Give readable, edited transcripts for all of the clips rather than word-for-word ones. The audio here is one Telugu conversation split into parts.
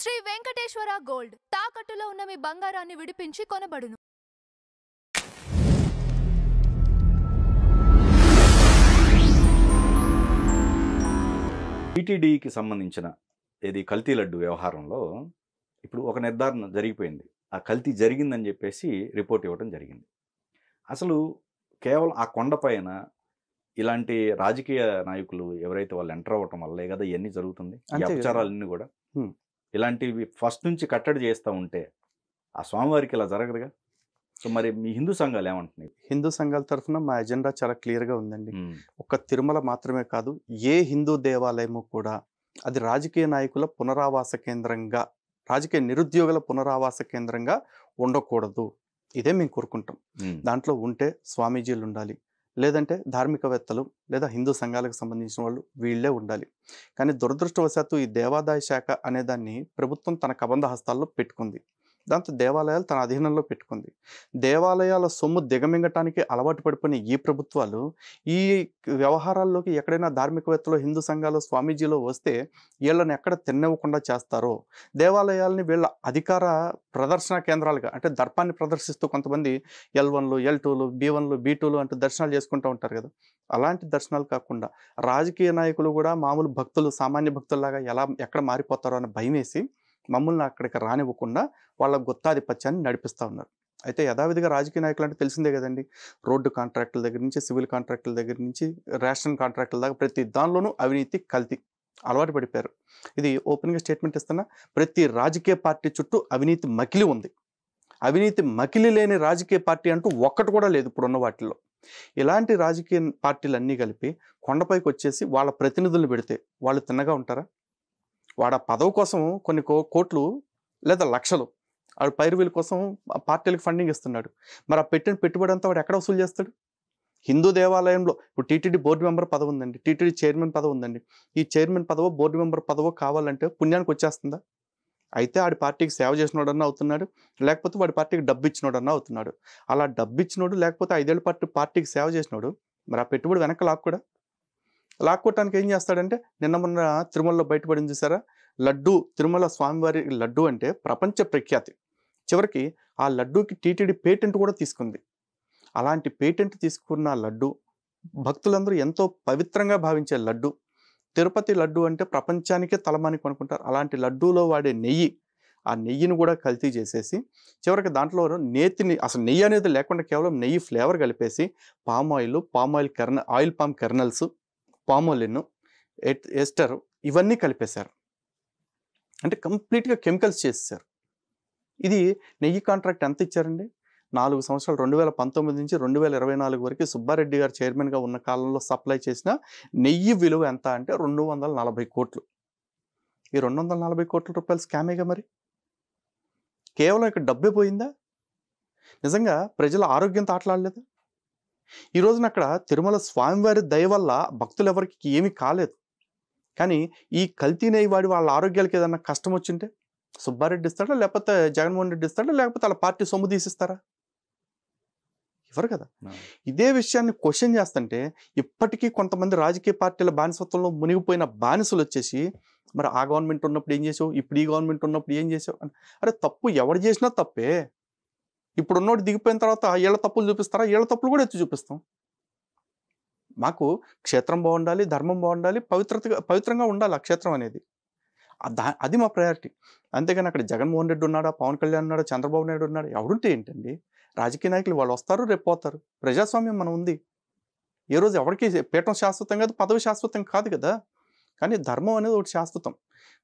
శ్రీ వెంకటేశ్వర గోల్డ్ తాకట్టులో ఉన్న మీ బంగారాన్ని విడిపించి కొనబడును. టీటీడీకి సంబంధించిన కల్తీ లడ్డు వ్యవహారంలో ఇప్పుడు ఒక నిర్ధారణ జరిగిపోయింది. ఆ కల్తీ జరిగిందని చెప్పేసి రిపోర్ట్ ఇవ్వడం జరిగింది. అసలు కేవలం ఆ కొండపైన ఇలాంటి రాజకీయ నాయకులు ఎవరైతే వాళ్ళు ఎంటర్ అవ్వటం వల్లే కదా ఇవన్నీ జరుగుతుంది. ఈ అపచారాలన్నీ కూడా ఇలాంటివి ఫస్ట్ నుంచి కట్టడి చేస్తూ ఉంటే ఆ స్వామివారికి ఇలా జరగదుగా. సో మరి మీ హిందూ సంఘాలు ఏమంటున్నాయి? హిందూ సంఘాల తరఫున మా ఎజెండా చాలా క్లియర్గా ఉందండి. ఒక్క తిరుమల మాత్రమే కాదు, ఏ హిందూ దేవాలయము కూడా అది రాజకీయ నాయకుల పునరావాస కేంద్రంగా, రాజకీయ నిరుద్యోగుల పునరావాస కేంద్రంగా ఉండకూడదు. ఇదే మేము కోరుకుంటాం. దాంట్లో ఉంటే స్వామీజీలు ఉండాలి, లేదంటే ధార్మికవేత్తలు లేదా హిందూ సంఘాలకు సంబంధించిన వాళ్ళు వీళ్ళే ఉండాలి. కానీ దురదృష్టవశాత్తు ఈ దేవాదాయ శాఖ అనేదాన్ని ప్రభుత్వం తన కబంధ హస్తాల్లో పెట్టుకుంది. దాంతో దేవాలయాలు తన అధీనంలో పెట్టుకుంది. దేవాలయాల సొమ్ము దిగమింగటానికి అలవాటు పడిపోయిన ఈ ప్రభుత్వాలు ఈ వ్యవహారాల్లోకి ఎక్కడైనా ధార్మికవేత్తలు, హిందూ సంఘాలు, స్వామీజీలో వస్తే వీళ్ళని ఎక్కడ తిన్నవ్వకుండా చేస్తారో, దేవాలయాల్ని వీళ్ళ అధికార ప్రదర్శన కేంద్రాలుగా, అంటే దర్పాన్ని ప్రదర్శిస్తూ కొంతమంది L1లు, L2లు, B1లు, B2లు అంటూ దర్శనాలు చేసుకుంటూ ఉంటారు కదా. అలాంటి దర్శనాలు కాకుండా రాజకీయ నాయకులు కూడా మామూలు భక్తులు, సామాన్య భక్తుల్లాగా ఎక్కడ మారిపోతారో అని భయం వేసి మమ్మల్ని అక్కడికి రానివ్వకుండా వాళ్ళ గుత్తాధిపత్యాన్ని నడిపిస్తూ ఉన్నారు. అయితే యథావిధిగా రాజకీయ నాయకులు అంటే తెలిసిందే కదండి. రోడ్డు కాంట్రాక్టుల దగ్గర నుంచి, సివిల్ కాంట్రాక్టుల దగ్గర నుంచి, రేషన్ కాంట్రాక్టుల దాకా ప్రతి దానిలోనూ అవినీతి, కల్తీ అలవాటు పడిపోయారు. ఇది ఓపెన్గా స్టేట్మెంట్ ఇస్తున్నా, ప్రతి రాజకీయ పార్టీ చుట్టూ అవినీతి మకిలి ఉంది. అవినీతి మకిలి లేని రాజకీయ పార్టీ అంటూ ఒక్కటి కూడా లేదు ఇప్పుడున్న వాటిల్లో. ఇలాంటి రాజకీయ పార్టీలన్నీ కలిపి కొండపైకి వచ్చేసి వాళ్ళ ప్రతినిధులను పెడితే వాళ్ళు తిన్నగా ఉంటారా? వాడు ఆ పదవి కోసం కొన్ని కోట్లు లేదా లక్షలు వాడు పైరువీల కోసం పార్టీలకు ఫండింగ్ ఇస్తున్నాడు. మరి ఆ పెట్టిన పెట్టుబడి అంతా వాడు ఎక్కడ వసూలు చేస్తాడు? హిందూ దేవాలయంలో ఇప్పుడు టీటీడీ బోర్డు మెంబర్ పదవి ఉందండి, టీటీడీ చైర్మన్ పదవి ఉందండి. ఈ చైర్మన్ పదవో బోర్డు మెంబర్ పదవో కావాలంటే పుణ్యానికి వచ్చేస్తుందా? అయితే ఆడి పార్టీకి సేవ చేసినోడన్నా అవుతున్నాడు, లేకపోతే వాడి పార్టీకి డబ్బు ఇచ్చినోడన్నా అవుతున్నాడు. అలా డబ్బు ఇచ్చినోడు లేకపోతే 5 ఏళ్ళ పార్టీకి సేవ చేసినోడు మరి ఆ పెట్టుబడి వెనక్కి లాక్కోవటానికి ఏం చేస్తాడంటే, నిన్న మొన్న తిరుమలలో బయటపడింది చూసారా, లడ్డు, తిరుమల స్వామివారి లడ్డు అంటే ప్రపంచ ప్రఖ్యాతి. చివరికి ఆ లడ్డూకి టీటీడీ పేటెంట్ కూడా తీసుకుంది. అలాంటి పేటెంట్ తీసుకున్న లడ్డు, భక్తులందరూ ఎంతో పవిత్రంగా భావించే లడ్డు, తిరుపతి లడ్డు అంటే ప్రపంచానికే తలమాని కొనుక్కుంటారు. అలాంటి లడ్డూలో వాడే నెయ్యి, ఆ నెయ్యిని కూడా కల్తీ చేసేసి చివరికి దాంట్లో నేతిని, అసలు నెయ్యి అనేది లేకుండా కేవలం నెయ్యి ఫ్లేవర్ కలిపేసి palm oil palm kernels, palmolein, ester ఇవన్నీ కలిపేశారు. అంటే కంప్లీట్గా కెమికల్స్ చేసేసారు. ఇది నెయ్యి కాంట్రాక్ట్ ఎంత ఇచ్చారండి? 4 సంవత్సరాలు 2019 నుంచి 2024 వరకు సుబ్బారెడ్డి గారు చైర్మన్గా ఉన్న కాలంలో సప్లై చేసిన నెయ్యి విలువ ఎంత అంటే 240 కోట్లు. ఈ 240 కోట్ల రూపాయలు స్కామేగా మరి. కేవలం ఇక్కడ డబ్బే పోయిందా? నిజంగా ప్రజల ఆరోగ్యంతో ఆటలాడలేదా? ఈ రోజున అక్కడ తిరుమల స్వామివారి దయ వల్ల భక్తులు ఎవరికి ఏమీ కాలేదు. కానీ ఈ కల్తీ నెయ్యి వాడి వాళ్ళ ఆరోగ్యాలకి ఏదన్నా కష్టం వచ్చింటే సుబ్బారెడ్డి ఇస్తాడా, లేకపోతే జగన్మోహన్ రెడ్డి ఇస్తాడా, లేకపోతే వాళ్ళ పార్టీ సొమ్ము తీసిస్తారా? ఇవ్వరు కదా. ఇదే విషయాన్ని క్వశ్చన్ చేస్తుంటే ఇప్పటికీ కొంతమంది రాజకీయ పార్టీల బానిసత్వంలో మునిగిపోయిన బానిసలు వచ్చేసి, మరి ఆ గవర్నమెంట్ ఉన్నప్పుడు ఏం చేసావు, ఇప్పుడు ఈ గవర్నమెంట్ ఉన్నప్పుడు ఏం చేసావు అని. అరే తప్పు ఎవరు చేసినా తప్పే. ఇప్పుడు ఉన్నోడు దిగిపోయిన తర్వాత ఏళ్ళ తప్పులు చూపిస్తారా? ఏళ్ళ తప్పులు కూడా ఎత్తి చూపిస్తాం. మాకు క్షేత్రం బాగుండాలి, ధర్మం బాగుండాలి, పవిత్రంగా ఉండాలి ఆ క్షేత్రం అనేది. అది మా ప్రయారిటీ. అంతేగాని అక్కడ జగన్మోహన్ రెడ్డి ఉన్నాడా, పవన్ కళ్యాణ్ ఉన్నాడా, చంద్రబాబు నాయుడు ఉన్నాడా, ఎవరుంటే ఏంటండి? రాజకీయ నాయకులు వాళ్ళు వస్తారు, రేపు పోతారు. ప్రజాస్వామ్యం మనం ఉంది. ఏ రోజు ఎవరికి పీఠం శాశ్వతం కాదు, పదవి శాశ్వతం కాదు కదా. కానీ ధర్మం అనేది ఒకటి శాశ్వతం.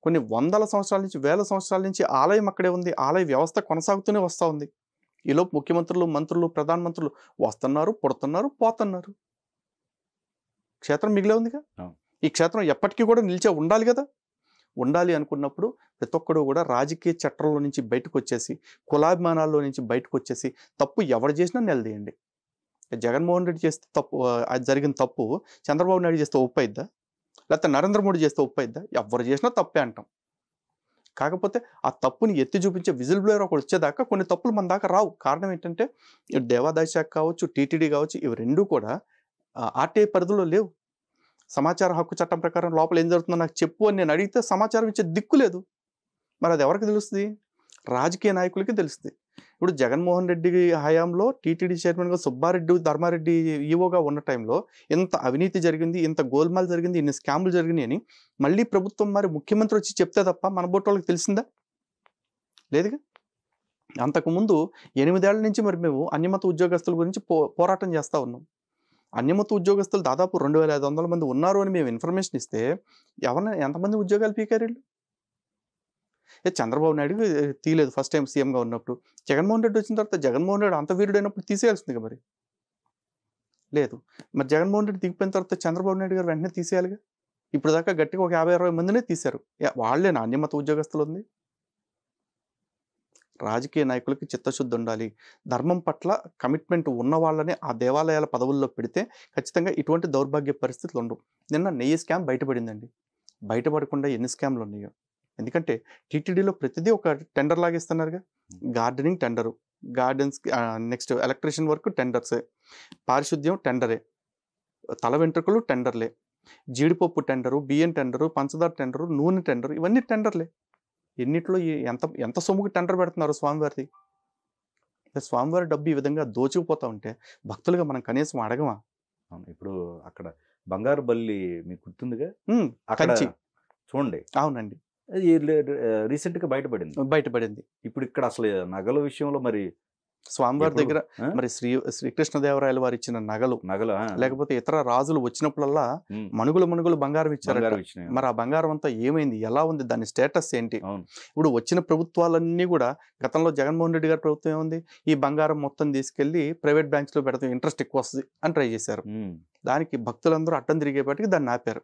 కొన్ని వందల సంవత్సరాల నుంచి, వేల సంవత్సరాల నుంచి ఆలయం అక్కడే ఉంది. ఆలయ వ్యవస్థ కొనసాగుతూనే వస్తూ ఉంది. ఈలోపు ముఖ్యమంత్రులు, మంత్రులు, ప్రధానమంత్రులు వస్తున్నారు, పుడుతున్నారు, పోతున్నారు. క్షేత్రం మిగిలే ఉందిగా. ఈ క్షేత్రం ఎప్పటికీ కూడా నిలిచే ఉండాలి కదా. ఉండాలి అనుకున్నప్పుడు ప్రతి ఒక్కడు కూడా రాజకీయ చట్టంలో నుంచి బయటకు వచ్చేసి, కులాభిమానాల్లో నుంచి బయటకు వచ్చేసి, తప్పు ఎవరు చేసినా నిలదీయండి. జగన్మోహన్ రెడ్డి చేస్తే తప్పు, అది జరిగిన తప్పు చంద్రబాబు నాయుడు చేస్తే ఒప్పు అయిద్దా? లేకపోతే నరేంద్ర మోడీ చేస్తే ఒప్పు అయిద్దా? ఎవరు చేసినా తప్పే అంటాం. కాకపోతే ఆ తప్పుని ఎత్తి చూపించే విజిల్ బ్లోయర్ ఒకటి వచ్చేదాకా కొన్ని తప్పులు మన దాకా రావు. కారణం ఏంటంటే దేవాదాయ శాఖ కావచ్చు, టీటీడీ కావచ్చు, ఇవి రెండూ కూడా ఆర్టీఐ పరిధిలో లేవు. సమాచార హక్కు చట్టం ప్రకారం లోపల ఏం జరుగుతుందో నాకు చెప్పు అని నేను అడిగితే సమాచారం ఇచ్చే దిక్కు లేదు. మరి అది ఎవరికి తెలుస్తుంది? రాజకీయ నాయకులకి తెలుస్తుంది. ఇప్పుడు జగన్మోహన్ రెడ్డి హయాంలో టీటీడీ చైర్మన్గా సుబ్బారెడ్డి ధర్మారెడ్డి ఈవోగా ఉన్న టైంలో ఇంత అవినీతి జరిగింది, ఇంత గోల్మాల్ జరిగింది, ఇన్ని స్కాములు జరిగినాయి అని మళ్ళీ ప్రభుత్వం మరి ముఖ్యమంత్రి వచ్చి చెప్తే తప్ప మన బోటి వాళ్ళకి తెలిసిందా? లేదుగా. అంతకుముందు 8 ఏళ్ల నుంచి మరి మేము అన్యమత ఉద్యోగస్తుల గురించి పోరాటం చేస్తూ ఉన్నాం. అన్యమత ఉద్యోగస్తులు దాదాపు 2500 మంది ఉన్నారు అని మేము ఇన్ఫర్మేషన్ ఇస్తే ఎంతమంది ఉద్యోగాలు పీకారు? చంద్రబాబు నాయుడు తీయలేదు ఫస్ట్ టైం సీఎంగా ఉన్నప్పుడు. జగన్మోహన్ రెడ్డి వచ్చిన తర్వాత జగన్మోహన్ రెడ్డి అంత వీరుడైనప్పుడు తీసేయాల్సిందిగా మరి. లేదు. మరి జగన్మోహన్ రెడ్డి దిగిపోయిన తర్వాత చంద్రబాబు నాయుడు గారు వెంటనే తీసేయాలిగా. ఇప్పుడు దాకా గట్టిగా ఒక 50-60 మందినే తీశారు. వాళ్ళేనా అన్యమత ఉద్యోగస్తులు ఉంది? రాజకీయ నాయకులకి చిత్తశుద్ధి ఉండాలి. ధర్మం పట్ల కమిట్మెంట్ ఉన్న వాళ్ళని ఆ దేవాలయాల పదవుల్లో పెడితే ఖచ్చితంగా ఇటువంటి దౌర్భాగ్య పరిస్థితులు ఉండవు. నిన్న నెయ్యి స్కామ్ బయటపడిందండి. బయటపడకుండా ఎన్ని స్కామ్లు ఉన్నాయో. ఎందుకంటే టీటీడీలో ప్రతిదీ ఒక టెండర్ లాగా ఇస్తున్నారుగా. గార్డెనింగ్ టెండరు, గార్డెన్స్కి నెక్స్ట్ ఎలక్ట్రీషియన్ వర్క్ టెండర్సే, పారిశుద్ధ్యం టెండరే, తల వెంట్రుకలు టెండర్లే, జీడిపప్పు టెండరు, బియ్యం టెండరు, పంచదార టెండరు, నూనె టెండరు, ఇవన్నీ టెండర్లే. ఎన్నిట్లో ఎంత సొమ్ముకి టెండర్ పెడుతున్నారు స్వామివారిది? స్వామివారి డబ్బు ఈ విధంగా దోచుకుపోతా ఉంటే భక్తులుగా మనం కనీసం అడగమా? ఇప్పుడు అక్కడ బంగారు బల్లి మీకు గుర్తుందిగా, అక్కడ కంచి. చూడండి. అవునండి, రీసెంట్గా బయటపడింది. ఇప్పుడు ఇక్కడ అసలు నగల విషయంలో మరి స్వామివారి దగ్గర మరి శ్రీకృష్ణదేవరాయల వారు ఇచ్చిన నగలు లేకపోతే ఇతర రాజులు వచ్చినప్పుడల్లా మణుగులు బంగారం ఇచ్చారు. మరి ఆ బంగారం అంతా ఏమైంది, ఎలా ఉంది, దాని స్టేటస్ ఏంటి? ఇప్పుడు వచ్చిన ప్రభుత్వాలన్నీ కూడా గతంలో జగన్మోహన్ రెడ్డి గారి ప్రభుత్వం ఏముంది, ఈ బంగారం మొత్తం తీసుకెళ్లి ప్రైవేట్ బ్యాంక్స్ లో పెడతాం, ఇంట్రెస్ట్ ఎక్కువ వస్తుంది అని ట్రై చేశారు. దానికి భక్తులందరూ అడ్డం తిరిగేపాటికి దాన్ని ఆపారు.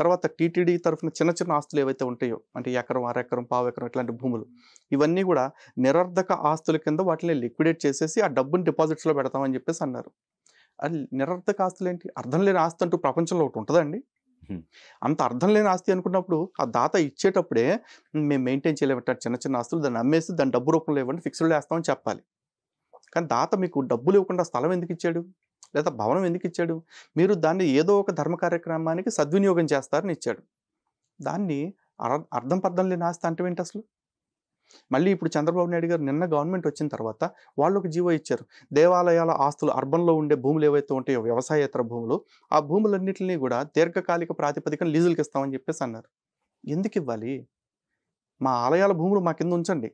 తర్వాత టీటీడీ తరఫున చిన్న ఆస్తులు ఏవైతే ఉంటాయో, అంటే ఎకరం, అరెకరం, పావు ఎకరం ఇట్లాంటి భూములు, ఇవన్నీ కూడా నిరర్ధక ఆస్తుల కింద వాటిని లిక్విడేట్ చేసేసి ఆ డబ్బుని డిపాజిట్స్లో పెడతామని చెప్పేసి అన్నారు. అది నిరర్ధక ఆస్తులు ఏంటి? అర్థం లేని ఆస్తి అంటూ ప్రపంచంలో ఒకటి ఉంటుందండి? అంత అర్థం లేని ఆస్తి అనుకున్నప్పుడు ఆ దాత ఇచ్చేటప్పుడే మేము మెయింటైన్ చేయలేమంటారు చిన్న ఆస్తులు, దాన్ని అమ్మేసి దాని డబ్బు రూపంలో ఇవ్వండి, ఫిక్స్డ్లో వేస్తామని చెప్పాలి. కానీ దాత మీకు డబ్బులు ఇవ్వకుండా స్థలం ఎందుకు ఇచ్చాడు, లేదా భవనం ఎందుకు ఇచ్చాడు? మీరు దాన్ని ఏదో ఒక ధర్మ కార్యక్రమానికి సద్వినియోగం చేస్తారని ఇచ్చాడు. దాన్ని అర్థం పర్థం లేని ఆస్తి అంటే ఏంటి అసలు? మళ్ళీ ఇప్పుడు చంద్రబాబు నాయుడు గారు నిన్న గవర్నమెంట్ వచ్చిన తర్వాత వాళ్ళు ఒక జీవో ఇచ్చారు. దేవాలయాల ఆస్తులు, అర్బన్లో ఉండే భూములు ఏవైతే ఉంటాయో వ్యవసాయేతర భూములు, ఆ భూములన్నింటినీ కూడా దీర్ఘకాలిక ప్రాతిపదికన లీజులకు ఇస్తామని చెప్పేసి అన్నారు. ఎందుకు ఇవ్వాలి? మా ఆలయాల భూములు మా కింద ఉంచండి,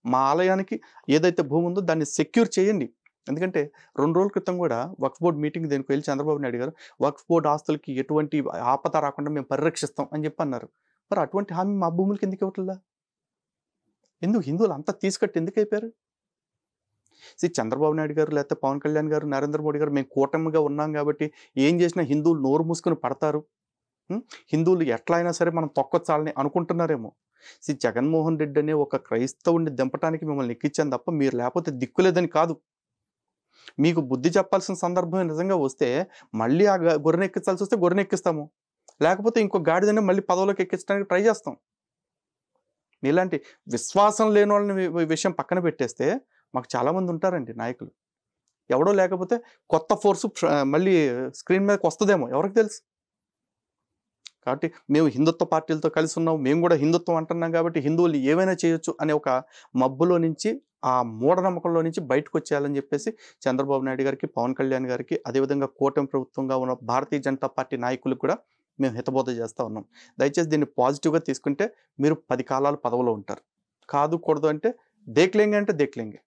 మా ఆలయానికి ఏదైతే భూమి ఉందో దాన్ని సెక్యూర్ చేయండి. ఎందుకంటే 2 రోజుల క్రితం కూడా వక్ఫ్ బోర్డు మీటింగ్ దేనికి వెళ్ళి చంద్రబాబు నాయుడు గారు వక్ఫ్ బోర్డు ఆస్తులకి ఎటువంటి ఆపద రాకుండా మేము పరిరక్షిస్తాం అని చెప్పి అన్నారు. మరి అటువంటి హామీ మా భూములకి ఎందుకు ఇవ్వట్లా? ఎందుకు హిందువులు అంతా తీసుకట్టి ఎందుకు అయిపోయారు? చంద్రబాబు నాయుడు గారు, లేకపోతే పవన్ కళ్యాణ్ గారు, నరేంద్ర మోడీ గారు మేము కూటమిగా ఉన్నాం కాబట్టి ఏం చేసినా హిందువులు నోరు మూసుకుని పడతారు, హిందువులు ఎట్లా అయినా సరే మనం తొక్కొచ్చాలని అనుకుంటున్నారేమో. జగన్మోహన్ రెడ్డి అనే ఒక క్రైస్తవుడిని దింపడానికి మిమ్మల్ని ఎక్కించాను తప్ప మీరు లేకపోతే దిక్కులేదని కాదు. మీకు బుద్ధి చెప్పాల్సిన సందర్భం నిజంగా వస్తే మళ్ళీ ఆ గొర్రెను ఎక్కించాల్సి వస్తే గొర్రెను ఎక్కిస్తాము, లేకపోతే ఇంకో గాడిదని మళ్ళీ పదవులోకి ఎక్కించడానికి ట్రై చేస్తాం. ఇలాంటి విశ్వాసం లేని వాళ్ళని విషయం పక్కన పెట్టేస్తే మాకు చాలామంది ఉంటారండి నాయకులు. ఎవడో లేకపోతే కొత్త ఫోర్సు మళ్ళీ స్క్రీన్ మీదకి వస్తుందేమో ఎవరికి తెలుసు. కాబట్టి మేము హిందుత్వ పార్టీలతో కలిసి ఉన్నాం, మేము కూడా హిందుత్వం అంటున్నాం కాబట్టి హిందువులు ఏమైనా చేయొచ్చు అనే ఒక మబ్బులో నుంచి, ఆ మూఢనమ్మకంలో నుంచి బయటకు వచ్చేయాలని చెప్పేసి చంద్రబాబు నాయుడు గారికి, పవన్ కళ్యాణ్ గారికి, అదేవిధంగా కూటమి ప్రభుత్వంగా ఉన్న భారతీయ జనతా పార్టీ నాయకులకు కూడా మేము హితబోధ చేస్తూ ఉన్నాం. దయచేసి దీన్ని పాజిటివ్గా తీసుకుంటే మీరు 10 కాలాలు పదవిలో ఉంటారు. కాదు కూడదు అంటే దేక్లేంగే అంటే దేక్లేంగే.